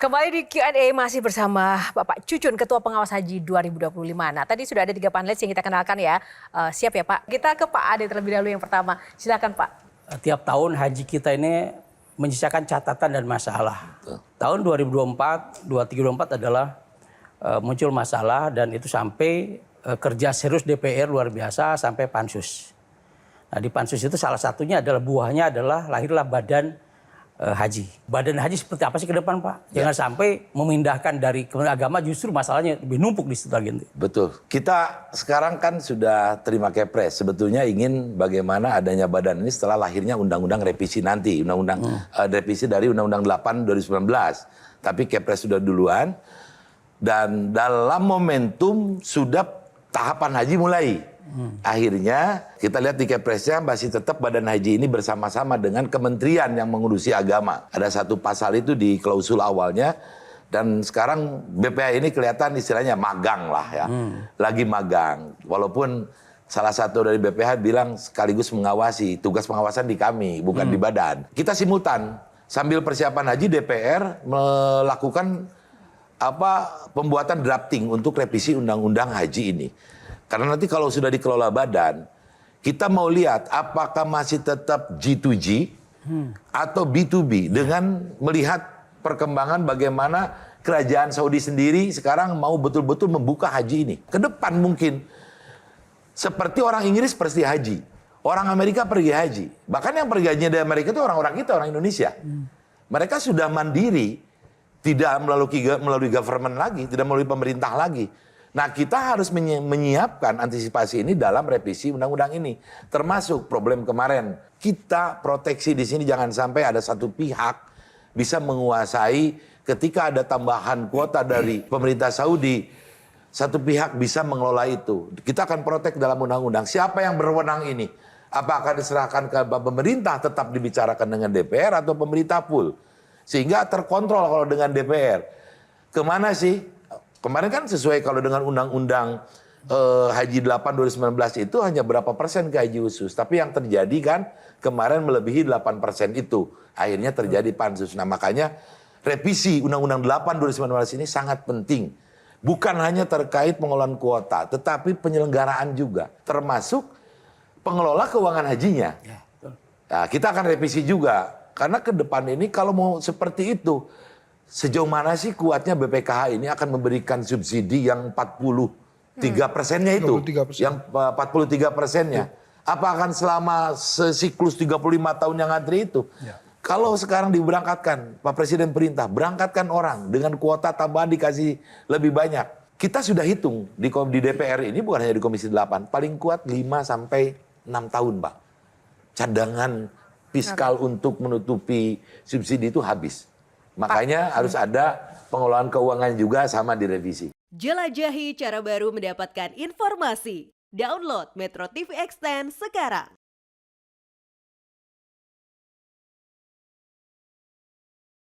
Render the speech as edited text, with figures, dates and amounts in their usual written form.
Kembali di Q&A masih bersama Bapak Cucun, Ketua Pengawas Haji 2025. Nah, tadi sudah ada 3 panelis yang kita kenalkan ya. Siap ya Pak? Kita ke Pak Ade terlebih dahulu yang pertama. Silakan Pak. Tiap tahun haji kita ini menyisakan catatan dan masalah. Tahun 2024, 2024 adalah muncul masalah dan itu sampai kerja serius DPR luar biasa sampai pansus. Nah di pansus itu salah satunya adalah buahnya adalah lahirlah badan haji. Badan haji seperti apa sih ke depan Pak? Jangan sampai memindahkan dari Kementerian Agama justru masalahnya lebih numpuk di situ lagi. Betul. Kita sekarang kan sudah terima Kepres. Sebetulnya ingin bagaimana adanya badan ini setelah lahirnya undang-undang revisi nanti. Revisi dari Undang-Undang 8 2019. Tapi Kepres sudah duluan. Dan dalam momentum sudah tahapan haji mulai. Akhirnya kita lihat di Kepresnya masih tetap badan haji ini bersama-sama dengan kementerian yang mengurusi agama. Ada satu pasal itu di klausul awalnya dan sekarang BPH ini kelihatan istilahnya magang lah ya. Lagi magang. Walaupun salah satu dari BPH bilang sekaligus mengawasi, tugas pengawasan di kami bukan di badan. Kita simultan sambil persiapan haji DPR melakukan pembuatan drafting untuk revisi undang-undang haji ini. Karena nanti kalau sudah dikelola badan, kita mau lihat apakah masih tetap G2G atau B2B dengan melihat perkembangan bagaimana kerajaan Saudi sendiri sekarang mau betul-betul membuka haji ini. Ke depan mungkin seperti orang Inggris pergi haji, orang Amerika pergi haji. Bahkan yang pergi haji dari Amerika itu orang-orang kita, orang Indonesia. Mereka sudah mandiri, tidak melalui government lagi, tidak melalui pemerintah lagi. Nah kita harus menyiapkan antisipasi ini dalam revisi undang-undang ini. Termasuk problem kemarin. Kita proteksi di sini jangan sampai ada satu pihak bisa menguasai ketika ada tambahan kuota dari pemerintah Saudi. Satu pihak bisa mengelola itu. Kita akan protek dalam undang-undang. Siapa yang berwenang ini? Apakah diserahkan ke pemerintah tetap dibicarakan dengan DPR atau pemerintah full? Sehingga terkontrol kalau dengan DPR. Kemana sih? Kemarin kan sesuai kalau dengan Undang-Undang Haji 8 2019 itu hanya berapa persen ke haji khusus. Tapi yang terjadi kan kemarin melebihi 8% itu. Akhirnya terjadi pansus. Nah makanya revisi Undang-Undang 8 2019 ini sangat penting. Bukan hanya terkait pengelolaan kuota, tetapi penyelenggaraan juga. Termasuk pengelola keuangan hajinya. Nah, kita akan revisi juga. Karena ke depan ini kalau mau seperti itu, sejauh mana sih kuatnya BPKH ini akan memberikan subsidi yang 43%-nya itu? 23%. Yang 43%-nya. Apa akan selama siklus 35 tahun yang antri itu? Ya. Kalau sekarang diberangkatkan, Pak Presiden perintah, berangkatkan orang dengan kuota tambahan dikasih lebih banyak. Kita sudah hitung di DPR ini, bukan hanya di Komisi 8, paling kuat 5 sampai 6 tahun, Pak. Cadangan fiskal untuk menutupi subsidi itu habis. Makanya harus ada pengelolaan keuangan juga sama direvisi. Jelajahi cara baru mendapatkan informasi. Download Metro TV Extend sekarang.